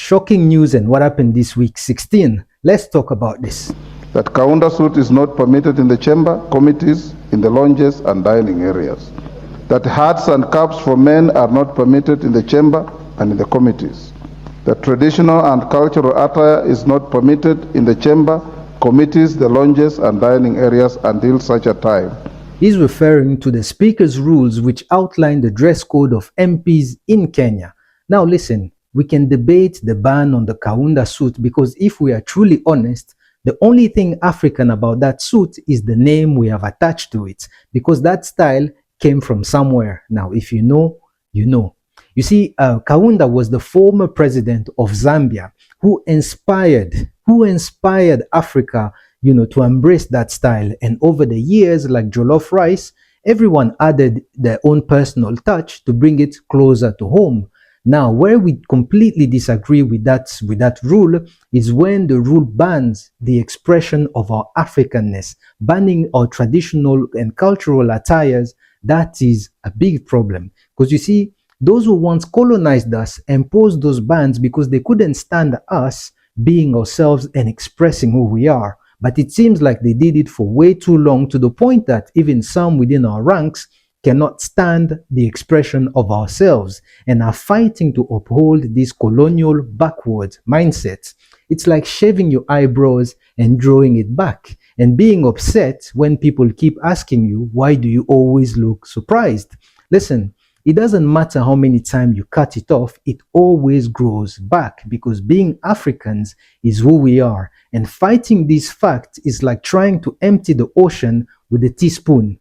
Shocking news and what happened this week. 16. Let's talk about this. That Kaunda suit is not permitted in the chamber, committees, in the lounges and dining areas. That hats and caps for men are not permitted in the chamber and in the committees. That traditional and cultural attire is not permitted in the chamber, committees, the lounges and dining areas until such a time. He's referring to the Speaker's rules which outline the dress code of MPs in Kenya. Now listen, we can debate the ban on the Kaunda suit because if we are truly honest, the only thing African about that suit is the name we have attached to it, because that style came from somewhere. Now, if you know, you know. You see, Kaunda was the former president of Zambia who inspired Africa, to embrace that style. And over the years, like jollof rice, everyone added their own personal touch to bring it closer to home. Now, where we completely disagree with that rule is when the rule bans the expression of our Africanness, banning our traditional and cultural attires. That is a big problem, because you see, those who once colonized us imposed those bans because they couldn't stand us being ourselves and expressing who we are. But it seems like they did it for way too long, to the point that even some within our ranks cannot stand the expression of ourselves and are fighting to uphold this colonial backward mindset. It's like shaving your eyebrows and drawing it back and being upset when people keep asking you, why do you always look surprised? Listen, it doesn't matter how many times you cut it off, it always grows back, because being Africans is who we are. And fighting this fact is like trying to empty the ocean with a teaspoon.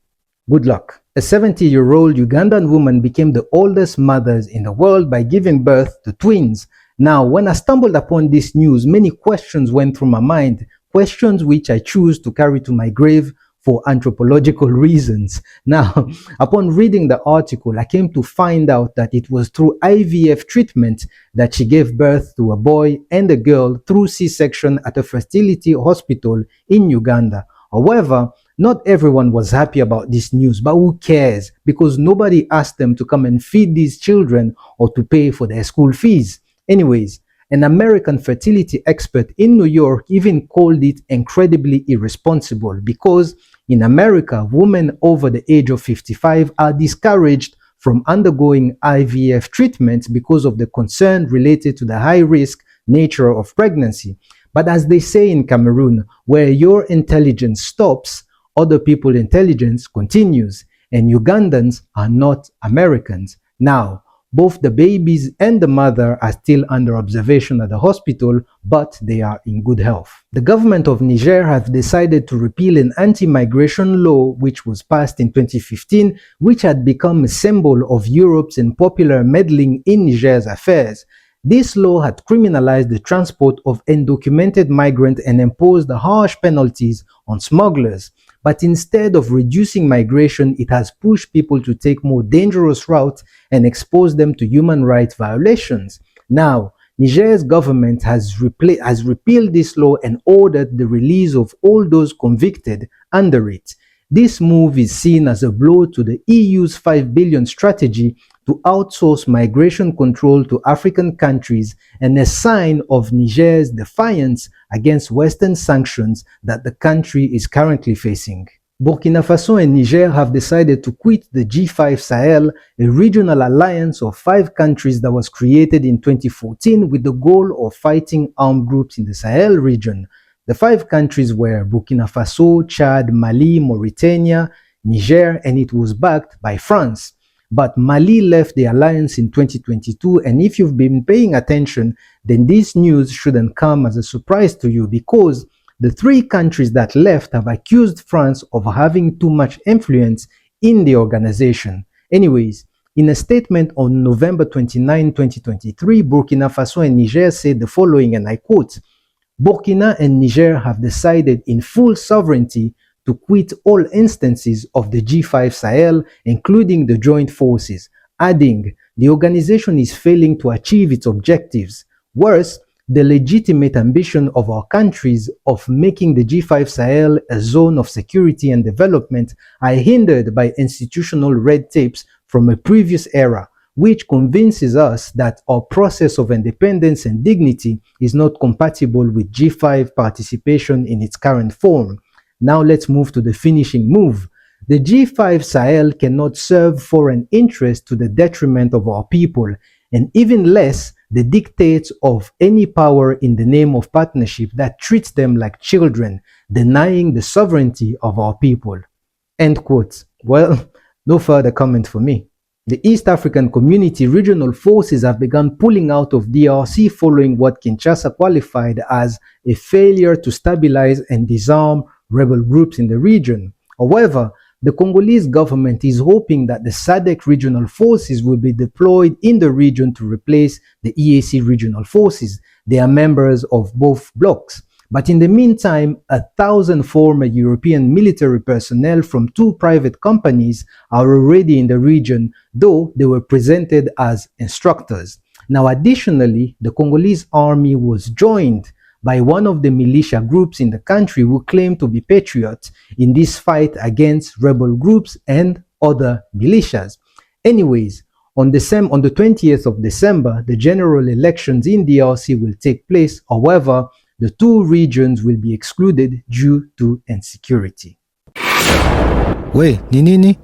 Good luck. A 70-year-old Ugandan woman became the oldest mother in the world by giving birth to twins. Now, when I stumbled upon this news, many questions went through my mind, questions which I choose to carry to my grave for anthropological reasons. Now, upon reading the article, I came to find out that it was through IVF treatment that she gave birth to a boy and a girl through C-section at a fertility hospital in Uganda. However, not everyone was happy about this news, but who cares? Because nobody asked them to come and feed these children or to pay for their school fees. Anyways, an American fertility expert in New York even called it incredibly irresponsible because in America, women over the age of 55 are discouraged from undergoing IVF treatment because of the concern related to the high-risk nature of pregnancy. But as they say in Cameroon, where your intelligence stops, other people's intelligence continues, and Ugandans are not Americans. Now, both the babies and the mother are still under observation at the hospital, but they are in good health. The government of Niger have decided to repeal an anti-migration law which was passed in 2015, which had become a symbol of Europe's unpopular meddling in Niger's affairs. This law had criminalized the transport of undocumented migrants and imposed harsh penalties on smugglers. But instead of reducing migration, it has pushed people to take more dangerous routes and expose them to human rights violations. Now, Niger's government has repealed this law and ordered the release of all those convicted under it. This move is seen as a blow to the EU's 5 billion strategy to outsource migration control to African countries and a sign of Niger's defiance against Western sanctions that the country is currently facing. Burkina Faso and Niger have decided to quit the G5 Sahel, a regional alliance of 5 countries that was created in 2014 with the goal of fighting armed groups in the Sahel region. The 5 countries were Burkina Faso, Chad, Mali, Mauritania, Niger, and it was backed by France. But Mali left the alliance in 2022, and if you've been paying attention, then this news shouldn't come as a surprise to you, because the 3 countries that left have accused France of having too much influence in the organization. Anyways, in a statement on November 29, 2023, Burkina Faso and Niger said the following, and I quote, "Burkina and Niger have decided in full sovereignty to quit all instances of the G5 Sahel, including the joint forces," adding, "The organization is failing to achieve its objectives. Worse, the legitimate ambition of our countries of making the G5 Sahel a zone of security and development are hindered by institutional red tapes from a previous era. which convinces us that our process of independence and dignity is not compatible with G5 participation in its current form. Now let's move to the finishing move. The G5 Sahel cannot serve foreign interests to the detriment of our people, and even less the dictates of any power in the name of partnership that treats them like children, denying the sovereignty of our people. End quote. Well, no further comment for me. The East African Community regional forces have begun pulling out of DRC following what Kinshasa qualified as a failure to stabilize and disarm rebel groups in the region. However, the Congolese government is hoping that the SADC regional forces will be deployed in the region to replace the EAC regional forces. They are members of both blocs. But in the meantime, 1,000 former European military personnel from 2 private companies are already in the region, though they were presented as instructors. Now, additionally, the Congolese army was joined by one of the militia groups in the country who claim to be patriots in this fight against rebel groups and other militias. Anyways, on the 20th of December, the general elections in DRC will take place. However, the 2 regions will be excluded due to insecurity. We, ni nini?